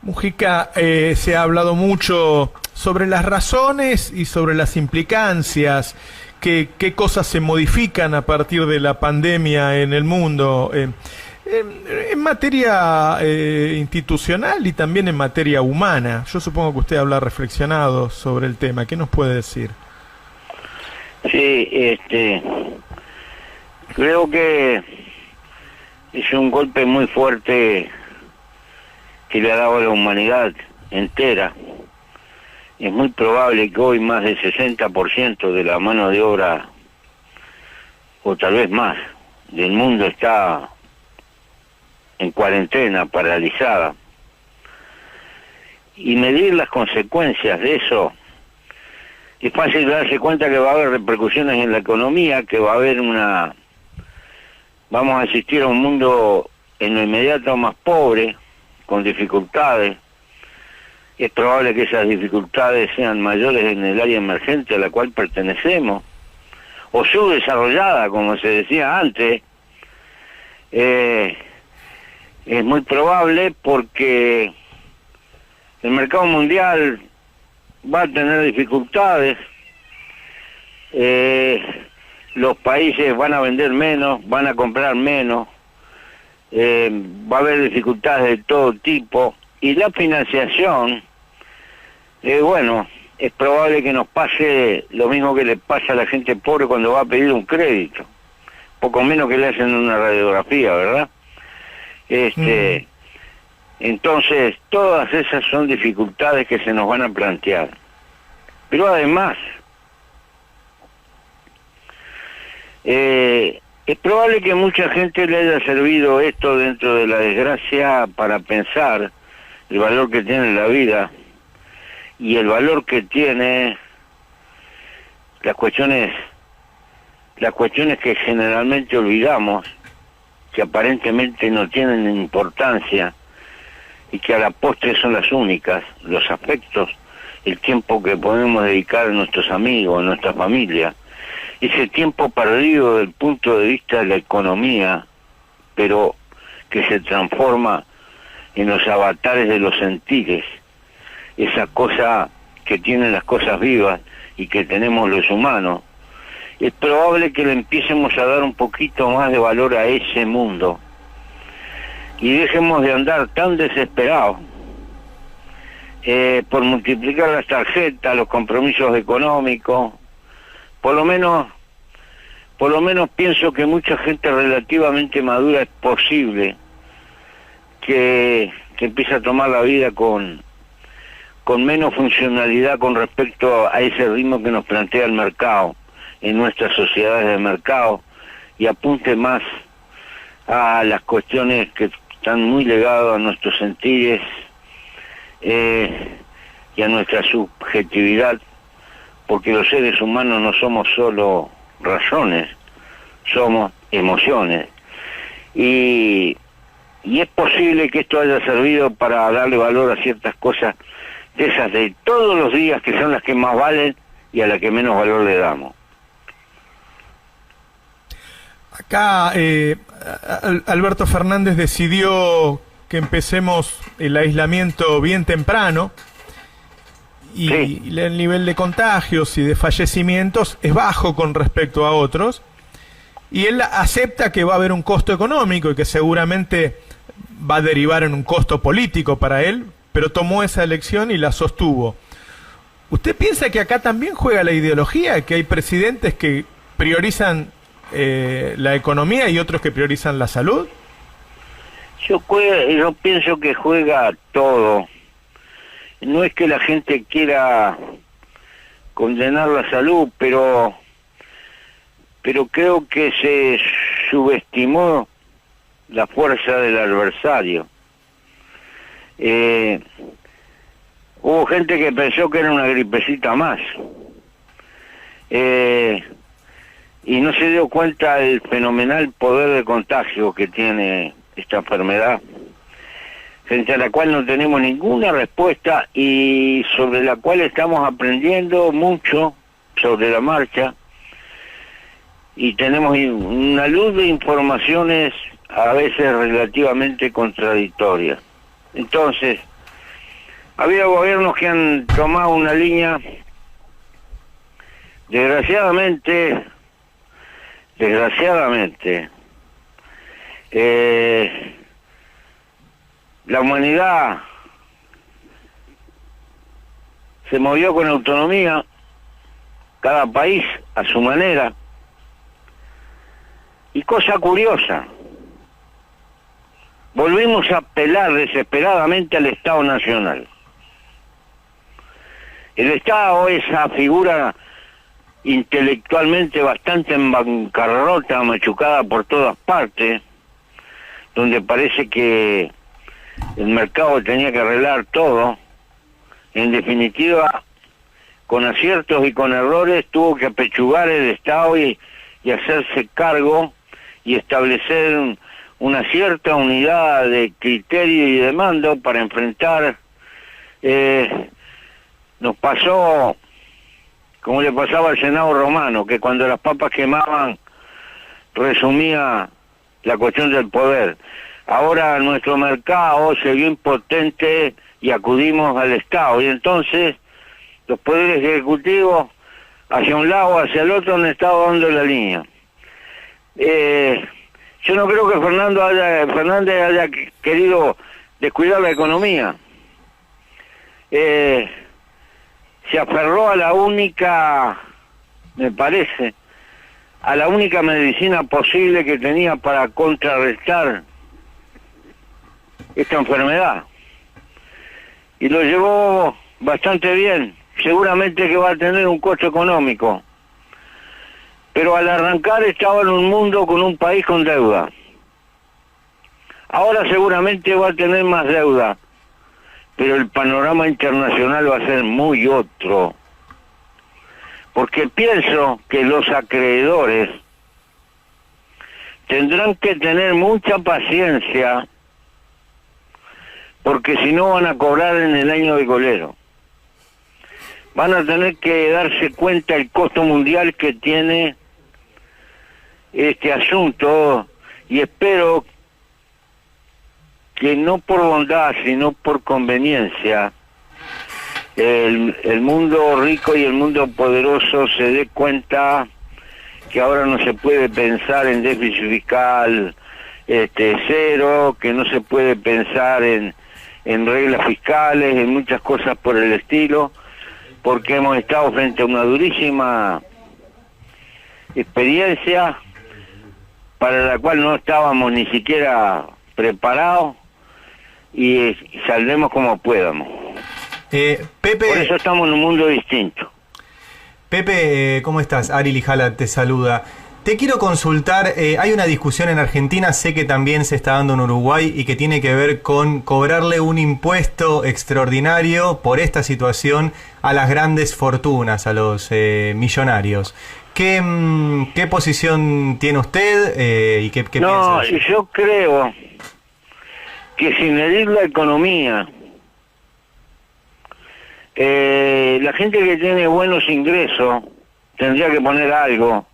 Mujica, se ha hablado mucho sobre las razones y sobre las implicancias, qué cosas se modifican a partir de la pandemia en el mundo, en materia institucional y también en materia humana. Yo supongo que usted habrá reflexionado sobre el tema. ¿Qué nos puede decir? Sí, creo que es un golpe muy fuerte que le ha dado a la humanidad entera. Es muy probable que hoy más del 60% de la mano de obra, o tal vez más, del mundo está en cuarentena, paralizada. Y medir las consecuencias de eso, es fácil darse cuenta que va a haber repercusiones en la economía, que va a haber vamos a asistir a un mundo en lo inmediato más pobre, con dificultades. Es probable que esas dificultades sean mayores en el área emergente a la cual pertenecemos, o subdesarrollada, como se decía antes. Es muy probable porque el mercado mundial va a tener dificultades, los países van a vender menos, van a comprar menos, va a haber dificultades de todo tipo, y la financiación, bueno, es probable que nos pase lo mismo que le pasa a la gente pobre cuando va a pedir un crédito, poco menos que le hacen una radiografía, ¿verdad? Entonces, todas esas son dificultades que se nos van a plantear. Pero además, es probable que mucha gente le haya servido esto dentro de la desgracia para pensar el valor que tiene la vida y el valor que tiene las cuestiones que generalmente olvidamos, que aparentemente no tienen importancia y que a la postre son las únicas, los afectos, el tiempo que podemos dedicar a nuestros amigos, a nuestra familia, ese tiempo perdido desde el punto de vista de la economía, pero que se transforma en los avatares de los sentires, esa cosa que tienen las cosas vivas y que tenemos los humanos. Es probable que le empiecemos a dar un poquito más de valor a ese mundo y dejemos de andar tan desesperados por multiplicar las tarjetas, los compromisos económicos. Por lo menos pienso que mucha gente relativamente madura es posible que empiece a tomar la vida con menos funcionalidad con respecto a ese ritmo que nos plantea el mercado en nuestras sociedades de mercado, y apunte más a las cuestiones que están muy ligadas a nuestros sentires y a nuestra subjetividad, porque los seres humanos no somos solo razones, somos emociones. Y es posible que esto haya servido para darle valor a ciertas cosas de esas de todos los días, que son las que más valen y a las que menos valor le damos. Acá Alberto Fernández decidió que empecemos el aislamiento bien temprano y Sí. el nivel de contagios y de fallecimientos es bajo con respecto a otros, y él acepta que va a haber un costo económico y que seguramente va a derivar en un costo político para él, pero tomó esa elección y la sostuvo. ¿Usted piensa que acá también juega la ideología, que hay presidentes que priorizan la economía y otros que priorizan la salud? Yo pienso que juega todo. No es que la gente quiera condenar la salud, pero creo que se subestimó la fuerza del adversario. Hubo gente que pensó que era una gripecita más, y no se dio cuenta del fenomenal poder de contagio que tiene esta enfermedad, frente a la cual no tenemos ninguna respuesta y sobre la cual estamos aprendiendo mucho sobre la marcha, y tenemos una luz de informaciones a veces relativamente contradictorias. Entonces, Ha habido gobiernos que han tomado una línea, desgraciadamente, la humanidad se movió con autonomía, cada país a su manera, y cosa curiosa, volvimos a apelar desesperadamente al Estado Nacional. El Estado, esa figura intelectualmente bastante en bancarrota, machucada por todas partes, donde parece que el mercado tenía que arreglar todo, en definitiva, con aciertos y con errores, tuvo que apechugar el Estado y hacerse cargo y establecer una cierta unidad de criterio y de mando para enfrentar. Nos pasó como le pasaba al Senado romano, que cuando las papas quemaban resumía la cuestión del poder. Ahora nuestro mercado se vio impotente y acudimos al Estado, y entonces los poderes ejecutivos hacia un lado, hacia el otro, han estado dando la línea. Yo no creo que Fernández haya querido descuidar la economía. Se aferró a la única, me parece, a la única medicina posible que tenía para contrarrestar esta enfermedad. Y lo llevó bastante bien. Seguramente que va a tener un costo económico. Pero al arrancar estaba en un mundo con un país con deuda. Ahora seguramente va a tener más deuda, pero el panorama internacional va a ser muy otro. Porque pienso que los acreedores tendrán que tener mucha paciencia, porque si no van a cobrar en el año de colero. Van a tener que darse cuenta el costo mundial que tiene este asunto, y espero que no por bondad, sino por conveniencia, el mundo rico y el mundo poderoso se dé cuenta que ahora no se puede pensar en déficit fiscal cero, que no se puede pensar en reglas fiscales, en muchas cosas por el estilo, porque hemos estado frente a una durísima experiencia para la cual no estábamos ni siquiera preparados, y saldremos como podamos. Pepe, por eso estamos en un mundo distinto. Pepe, ¿cómo estás? Ari Lijala te saluda. Te quiero consultar, hay una discusión en Argentina, sé que también se está dando en Uruguay, y que tiene que ver con cobrarle un impuesto extraordinario por esta situación a las grandes fortunas, a los millonarios. ¿Qué posición tiene usted y qué piensa? No, yo creo que sin herir la economía, la gente que tiene buenos ingresos tendría que poner algo.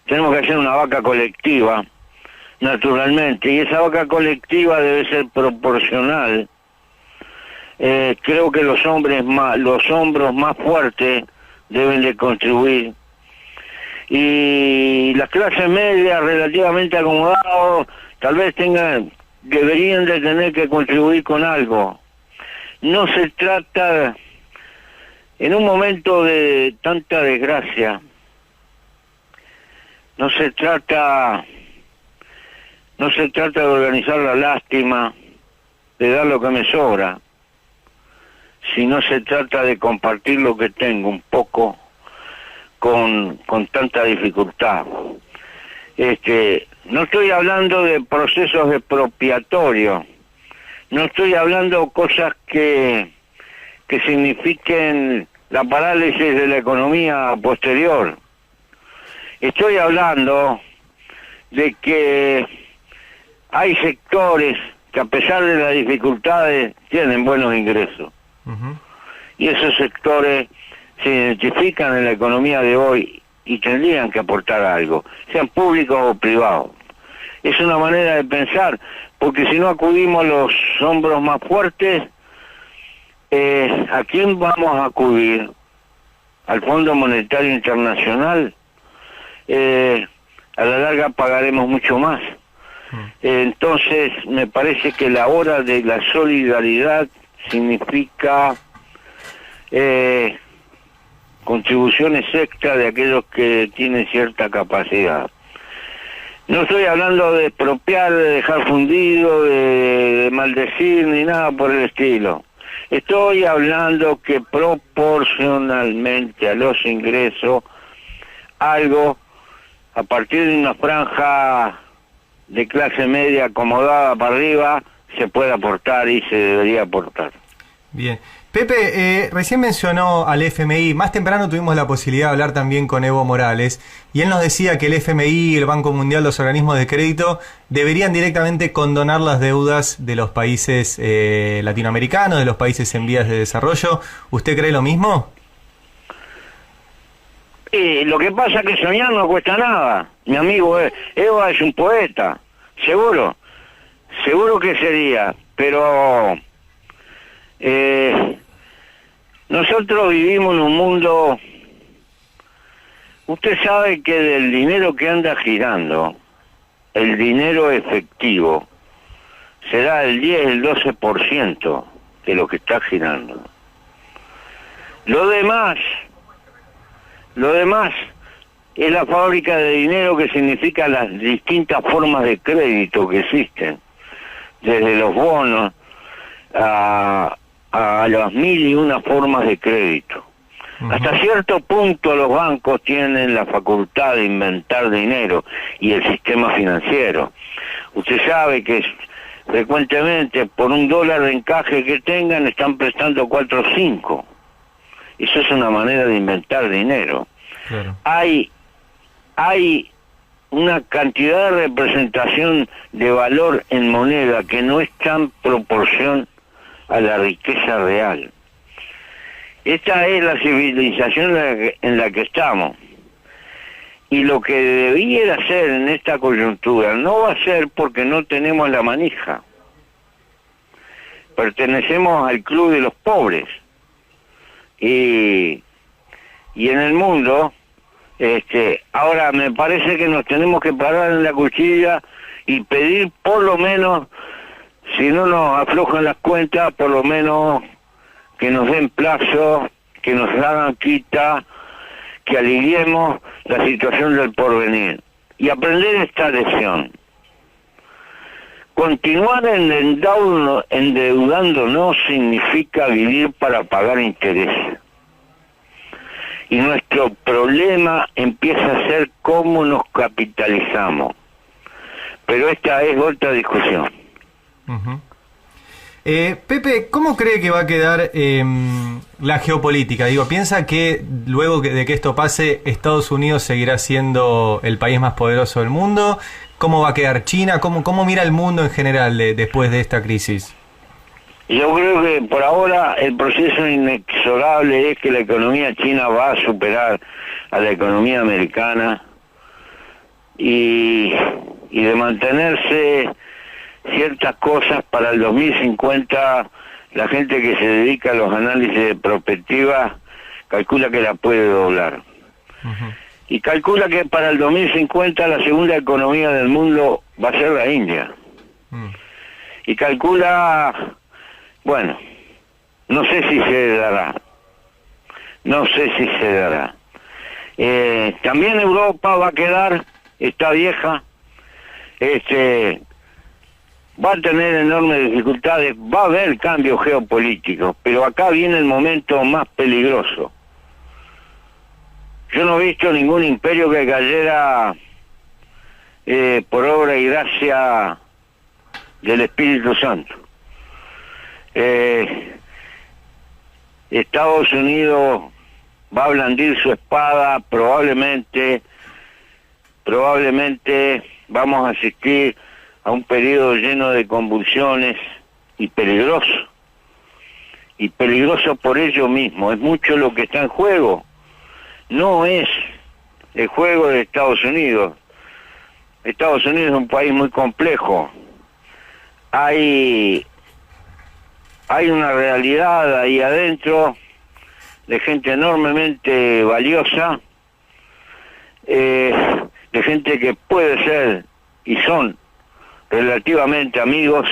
Tenemos que hacer una vaca colectiva, naturalmente, y esa vaca colectiva debe ser proporcional. Creo que los hombros más fuertes deben de contribuir, y las clases medias relativamente acomodadas tal vez deberían de tener que contribuir con algo. No se trata, en un momento de tanta desgracia, no se trata de organizar la lástima, de dar lo que me sobra, sino se trata de compartir lo que tengo un poco con tanta dificultad. No estoy hablando de procesos expropiatorios, no estoy hablando de cosas que signifiquen la parálisis de la economía posterior. Estoy hablando de que hay sectores que, a pesar de las dificultades, tienen buenos ingresos. Uh-huh. Y esos sectores se identifican en la economía de hoy y tendrían que aportar algo, sean públicos o privados. Es una manera de pensar, porque si no acudimos a los hombros más fuertes, ¿A quién vamos a acudir? ¿Al Fondo Monetario Internacional? A la larga pagaremos mucho más. Entonces, me parece que la hora de la solidaridad significa contribuciones extra de aquellos que tienen cierta capacidad. No estoy hablando de expropiar, de dejar fundido, de maldecir, ni nada por el estilo. Estoy hablando que proporcionalmente a los ingresos, algo a partir de una franja de clase media acomodada para arriba, se puede aportar y se debería aportar. Bien. Pepe, recién mencionó al FMI. Más temprano tuvimos la posibilidad de hablar también con Evo Morales, y él nos decía que el FMI, el Banco Mundial, los organismos de crédito deberían directamente condonar las deudas de los países latinoamericanos, de los países en vías de desarrollo. ¿Usted cree lo mismo? Lo que pasa es que soñar no cuesta nada. Mi amigo Eva es un poeta, seguro que sería, pero nosotros vivimos en un mundo, usted sabe que del dinero que anda girando, el dinero efectivo será el 10, el 12% de lo que está girando. Lo demás es la fábrica de dinero, que significa las distintas formas de crédito que existen, desde los bonos a las 1001 formas de crédito. Hasta cierto punto los bancos tienen la facultad de inventar dinero, y el sistema financiero. Usted sabe que frecuentemente por $1 de encaje que tengan están prestando 4 o 5. Eso es una manera de inventar dinero. Claro. Hay una cantidad de representación de valor en moneda que no está en proporción a la riqueza real. Esta es la civilización en la que estamos. Y lo que debiera ser en esta coyuntura no va a ser, porque no tenemos la manija. Pertenecemos al club de los pobres. Y en el mundo, ahora me parece que nos tenemos que parar en la cuchilla y pedir, por lo menos, si no nos aflojan las cuentas, por lo menos que nos den plazo, que nos hagan quita, que aliviemos la situación del porvenir y aprender esta lección. Continuar endeudándonos significa vivir para pagar intereses. Y nuestro problema empieza a ser cómo nos capitalizamos. Pero esta es otra discusión. Pepe, ¿cómo cree que va a quedar la geopolítica? ¿Piensa que luego de que esto pase, Estados Unidos seguirá siendo el país más poderoso del mundo? ¿Cómo va a quedar China? ¿Cómo mira el mundo en general después de esta crisis? Yo creo que por ahora el proceso inexorable es que la economía china va a superar a la economía americana, y de mantenerse ciertas cosas para el 2050, la gente que se dedica a los análisis de prospectiva calcula que la puede doblar. Y calcula que para el 2050 la segunda economía del mundo va a ser la India. Y calcula, bueno, no sé si se dará. También Europa va a quedar, está vieja, va a tener enormes dificultades, va a haber cambios geopolíticos, pero acá viene el momento más peligroso. Yo no he visto ningún imperio que cayera por obra y gracia del Espíritu Santo. Estados Unidos va a blandir su espada, probablemente vamos a asistir a un periodo lleno de convulsiones y peligroso por ello mismo. Es mucho lo que está en juego. No es el juego de Estados Unidos. Estados Unidos es un país muy complejo. Hay hay una realidad ahí adentro de gente enormemente valiosa, de gente que puede ser y son relativamente amigos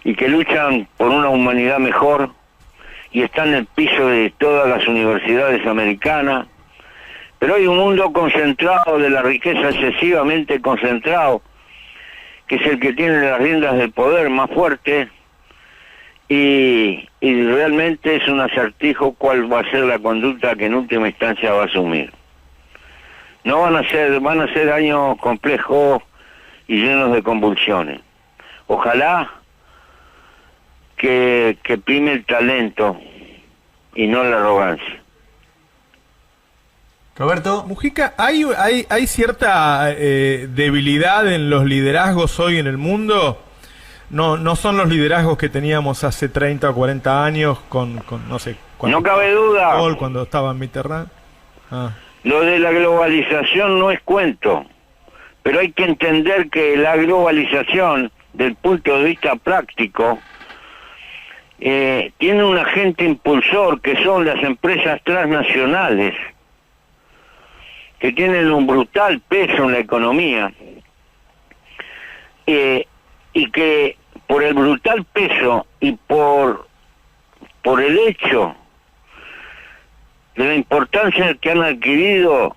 y que luchan por una humanidad mejor y están en el piso de todas las universidades americanas. Pero hay un mundo concentrado de la riqueza, excesivamente concentrado, que es el que tiene las riendas del poder más fuerte, y realmente es un acertijo cuál va a ser la conducta que en última instancia va a asumir. No van a ser años complejos y llenos de convulsiones. Ojalá que prime el talento y no la arrogancia. Roberto. Mujica, ¿hay cierta debilidad en los liderazgos hoy en el mundo? No son los liderazgos que teníamos hace 30 o 40 años con no sé... No cabe duda. Cuando estaba en Mitterrand. Lo de la globalización no es cuento, pero hay que entender que la globalización, del punto de vista práctico, tiene un agente impulsor que son las empresas transnacionales, que tienen un brutal peso en la economía, y que por el brutal peso y por el hecho de la importancia que han adquirido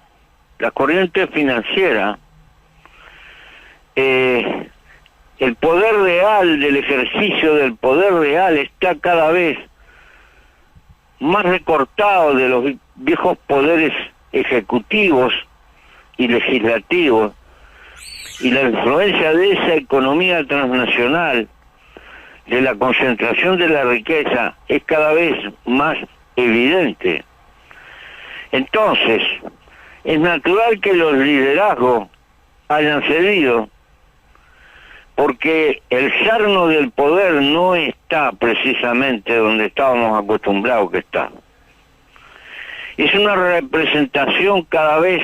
las corrientes financieras, el poder real del ejercicio del poder real está cada vez más recortado de los viejos poderes ejecutivos y legislativos, y la influencia de esa economía transnacional, de la concentración de la riqueza, es cada vez más evidente. Entonces, es natural que los liderazgos hayan cedido, porque el sarno del poder no está precisamente donde estábamos acostumbrados que está. Es una representación cada vez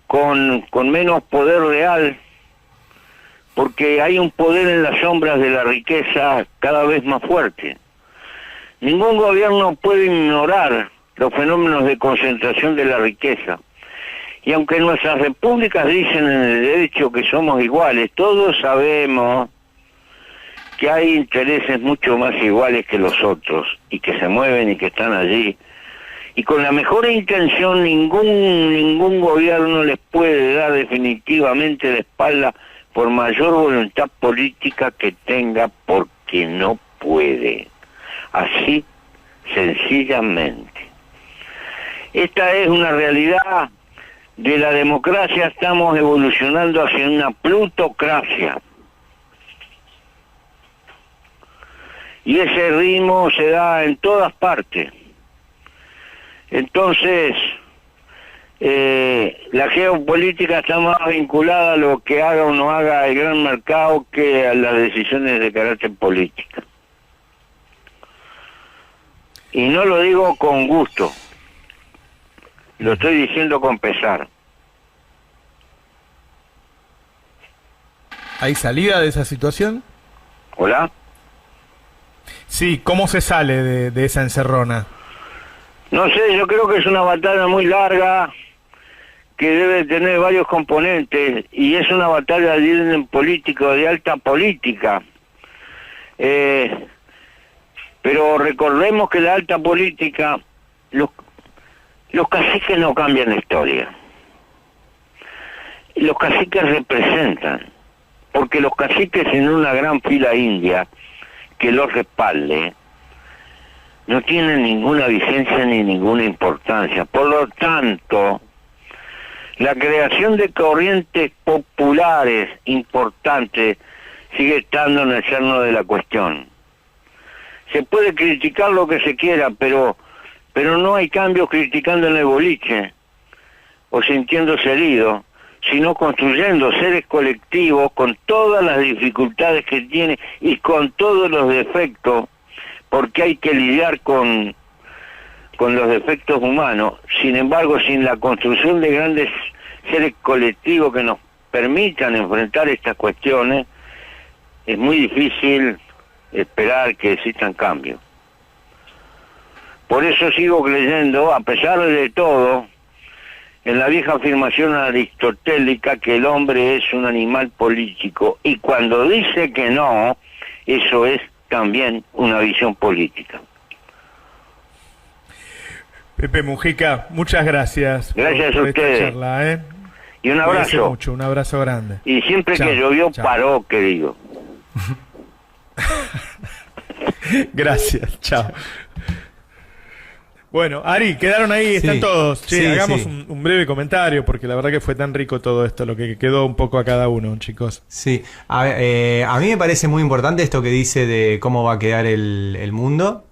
con menos poder real, porque hay un poder en las sombras de la riqueza cada vez más fuerte. Ningún gobierno puede ignorar los fenómenos de concentración de la riqueza. Y aunque nuestras repúblicas dicen en el derecho que somos iguales, todos sabemos que hay intereses mucho más iguales que los otros, y que se mueven y que están allí. Y con la mejor intención ningún gobierno les puede dar definitivamente la espalda por mayor voluntad política que tenga, porque no puede. Así, sencillamente. Esta es una realidad de la democracia. Estamos evolucionando hacia una plutocracia. Y ese ritmo se da en todas partes. Entonces, la geopolítica está más vinculada a lo que haga o no haga el gran mercado que a las decisiones de carácter político. Y no lo digo con gusto, lo estoy diciendo con pesar. ¿Hay salida de esa situación? ¿Hola? Sí, ¿cómo se sale de esa encerrona? No sé, yo creo que es una batalla muy larga, que debe tener varios componentes, y es una batalla de orden político, de alta política. Pero recordemos que la alta política, los caciques no cambian la historia. Los caciques representan, porque los caciques en una gran fila india que los respalde, no tienen ninguna vigencia ni ninguna importancia. Por lo tanto, la creación de corrientes populares importantes sigue estando en el cerno de la cuestión. Se puede criticar lo que se quiera, pero no hay cambios criticando en el boliche o sintiéndose herido, sino construyendo seres colectivos con todas las dificultades que tiene y con todos los defectos, porque hay que lidiar con los defectos humanos. Sin embargo, sin la construcción de grandes seres colectivos que nos permitan enfrentar estas cuestiones, es muy difícil esperar que existan cambios. Por eso sigo creyendo, a pesar de todo, en la vieja afirmación aristotélica que el hombre es un animal político, y cuando dice que no, eso es también una visión política. Pepe Mujica, muchas gracias. Gracias por a esta ustedes. charla, ¿eh? Y un Cuídense abrazo. mucho, un abrazo grande. Y siempre Chao, que llovió, chao. paró, querido. Gracias, chao. Bueno, Ari, quedaron ahí, están Sí, todos. Sí, sí, hagamos sí. un breve comentario, porque la verdad que fue tan rico todo esto, lo que quedó un poco a cada uno, chicos. Sí, a mí me parece muy importante esto que dice de cómo va a quedar el mundo.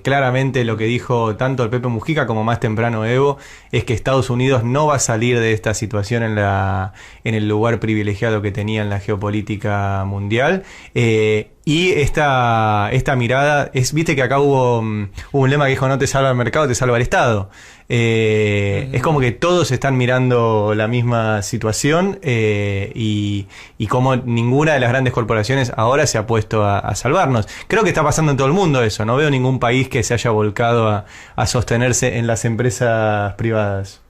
Claramente lo que dijo tanto el Pepe Mujica como más temprano Evo es que Estados Unidos no va a salir de esta situación en el lugar privilegiado que tenía en la geopolítica mundial. Y esta mirada, viste que acá hubo un lema que dijo: no te salva el mercado, te salva el Estado. Es como que todos están mirando la misma situación, y como ninguna de las grandes corporaciones ahora se ha puesto a salvarnos. Creo que está pasando en todo el mundo eso. No veo ningún país que se haya volcado a sostenerse en las empresas privadas.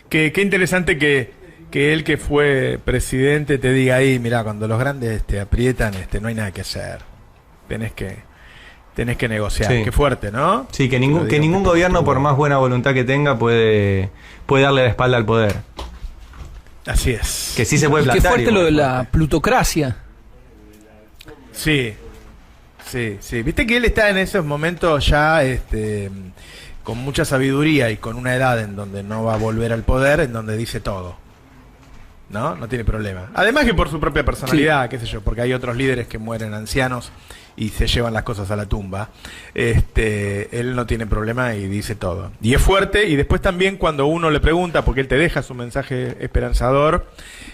Qué interesante que él, que fue presidente, te diga ahí: mirá, cuando los grandes te aprietan, no hay nada que hacer. Tenés que negociar. Sí. Qué fuerte, ¿no? Sí, que Lo digo ningún que gobierno, estuvo- por más buena voluntad que tenga, puede darle la espalda al poder. Así es. Que sí se puede Y qué plantar. fuerte lo igual, de la plutocracia. Sí, sí. Viste que él está en esos momentos ya con mucha sabiduría y con una edad en donde no va a volver al poder, en donde dice todo. No tiene problema. Además que por su propia personalidad, qué sé yo, porque hay otros líderes que mueren ancianos y se llevan las cosas a la tumba. Él no tiene problema y dice todo. Y es fuerte, y después también cuando uno le pregunta, porque él te deja su mensaje esperanzador,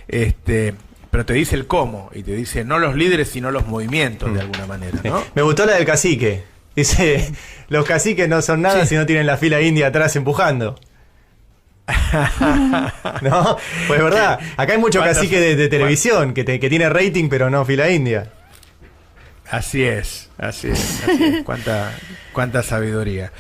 pero te dice el cómo, y te dice no los líderes, sino los movimientos, de alguna manera, ¿no? Me gustó la del cacique. Dice: los caciques no son nada si no tienen la fila india atrás empujando. ¿No? Pues es verdad, acá hay mucho ¿Cuántas- cacique de televisión que tiene rating pero no fila india. Así es. Cuánta sabiduría.